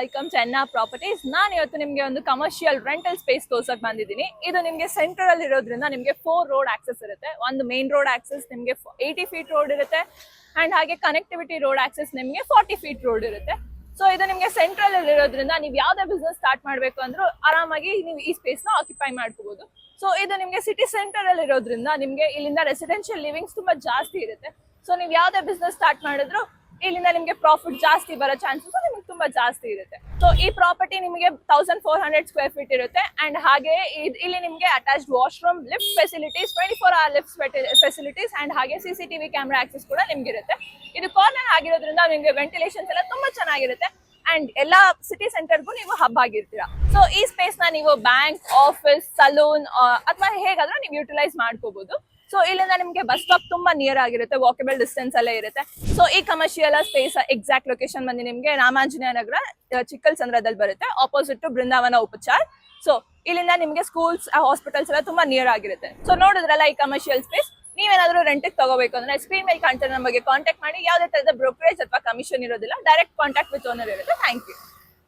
Welcome to N R properties. ನಾನು ಇವತ್ತು ನಿಮಗೆ ಒಂದು ಕಮರ್ಷಿಯಲ್ ರೆಂಟಲ್ ಸ್ಪೇಸ್ ತೋರ್ಸಕ್ ಬಂದಿದ್ದೀನಿ. ಇದು ನಿಮಗೆ ಸೆಂಟರ್ ಅಲ್ಲಿ ಇರೋದ್ರಿಂದ ನಿಮಗೆ 4 ರೋಡ್ ಆಕ್ಸೆಸ್ ಇರುತ್ತೆ. ಒಂದು ಮೇನ್ ರೋಡ್ ಆಕ್ಸೆಸ್ ನಿಮಗೆ 80 ಫೀಟ್ ರೋಡ್ ಇರುತ್ತೆ ಅಂಡ್ ಹಾಗೆ ಕನೆಕ್ಟಿವಿಟಿ ರೋಡ್ ಆಕ್ಸೆಸ್ ನಿಮಗೆ 40 ಫೀಟ್ ರೋಡ್ ಇರುತ್ತೆ. ಸೊ ಇದು ನಿಮಗೆ ಸೆಂಟ್ರಲ್ ಅಲ್ಲಿ ಇರೋದ್ರಿಂದ ನೀವು ಯಾವ್ದೇ ಬಿಸ್ನೆಸ್ ಸ್ಟಾರ್ಟ್ ಮಾಡಬೇಕು ಅಂದ್ರೂ ಆರಾಮಾಗಿ ನೀವು ಈ ಸ್ಪೇಸ್ ನ ಆಕ್ಯುಪೈ ಮಾಡ್ಕೋಬಹುದು. ಸೊ ಇದು ನಿಮಗೆ ಸಿಟಿ ಸೆಂಟರ್ ಅಲ್ಲಿ ಇರೋದ್ರಿಂದ ನಿಮಗೆ ಇಲ್ಲಿಂದ ರೆಸಿಡೆನ್ಷಿಯಲ್ ಲಿವಿಂಗ್ಸ್ ತುಂಬಾ ಜಾಸ್ತಿ ಇರುತ್ತೆ. ಸೊ ನೀವು ಯಾವ್ದೇ ಬಿಸ್ನೆಸ್ ಸ್ಟಾರ್ಟ್ ಮಾಡಿದ್ರು ಇಲ್ಲಿಂದ ನಿಮಗೆ ಪ್ರಾಫಿಟ್ ಜಾಸ್ತಿ ಬರೋ ಚಾನ್ಸಸ್ ನಿಮಗೆ ತುಂಬಾ ಜಾಸ್ತಿ ಇರುತ್ತೆ. ಸೊ ಈ ಪ್ರಾಪರ್ಟಿ ನಿಮಗೆ 1400 ಸ್ಕ್ವೇರ್ ಫೀಟ್ ಇರುತ್ತೆ ಅಂಡ್ ಹಾಗೆ ಇಲ್ಲಿ ನಿಮಗೆ attached washroom, lift facilities, 24 hour lift facilities and ಹಾಗೆ CCTV ಕ್ಯಾಮೆರಾ ಆಕ್ಸೆಸ್ ಕೂಡ ನಿಮ್ಗೆ ಇರುತ್ತೆ. ಇದು ಕಾರ್ನರ್ ಆಗಿರೋದ್ರಿಂದ ನಿಮಗೆ ವೆಂಟಿಲೇಷನ್ಸ್ ಎಲ್ಲ ತುಂಬಾ ಚೆನ್ನಾಗಿರುತ್ತೆ ಅಂಡ್ ಎಲ್ಲಾ ಸಿಟಿ ಸೆಂಟರ್ಗೂ ನೀವು ಹಬ್ ಆಗಿರ್ತೀರಾ. ಸೊ ಈ ಸ್ಪೇಸ್ ನ ನೀವು ಬ್ಯಾಂಕ್, ಆಫೀಸ್, ಸಲೂನ್ ಅಥವಾ ಹೇಗಾದ್ರೂ ನೀವು ಯುಟಿಲೈಸ್ ಮಾಡ್ಕೋಬಹುದು. ಸೊ ಇಲ್ಲಿಂದ ನಿಮಗೆ ಬಸ್ ಸ್ಟಾಪ್ ತುಂಬಾ ನಿಯರ್ ಆಗಿರುತ್ತೆ, ವಾಕಬಲ್ ಡಿಸ್ಟೆನ್ಸ್ ಅಲ್ಲೇ ಇರುತ್ತೆ. ಸೊ ಈ ಕಮರ್ಷಿಯಲ್ ಸ್ಪೇಸ್ ಎಕ್ಸಾಕ್ಟ್ ಲೊಕೇಶನ್ ಬಂದು ನಿಮಗೆ ರಾಮಾಂಜನೇಯ ನಗರ, ಚಿಕ್ಕಲ್ಸಂದ್ರದಲ್ಲಿ ಬರುತ್ತೆ, opposite to Brindavan Upachar. So ಇಲ್ಲಿಂದ ನಿಮಗೆ ಸ್ಕೂಲ್ಸ್, ಹಾಸ್ಪಿಟಲ್ಸ್ ಎಲ್ಲ ತುಂಬಾ ನಿಯರ್ ಆಗಿರುತ್ತೆ. ಸೊ ನೋಡಿದ್ರಲ್ಲ ಈ ಕಮರ್ಷಿಯಲ್ ಸ್ಪೇಸ್. ನೀವೇನಾದ್ರೂ ರೆಂಟಿಗೆ ತಗೋಬೇಕು ಅಂದ್ರೆ ಸ್ಕ್ರೀನ್ ಮೇಲೆ ಕಾಣ್ತಾರೆ ನಮಗೆ ಕಾಂಟ್ಯಾಕ್ಟ್ ಮಾಡಿ. ಯಾವುದೇ ತರದ ಬ್ರೋಕರೇಜ್ ಅಥವಾ ಕಮಿಷನ್ ಇರೋದಿಲ್ಲ, ಡೈರೆಕ್ಟ್ ಕಾಂಟ್ಯಾಕ್ಟ್ ವಿತ್ ಓನರ್ ಇರುತ್ತೆ. Thank you.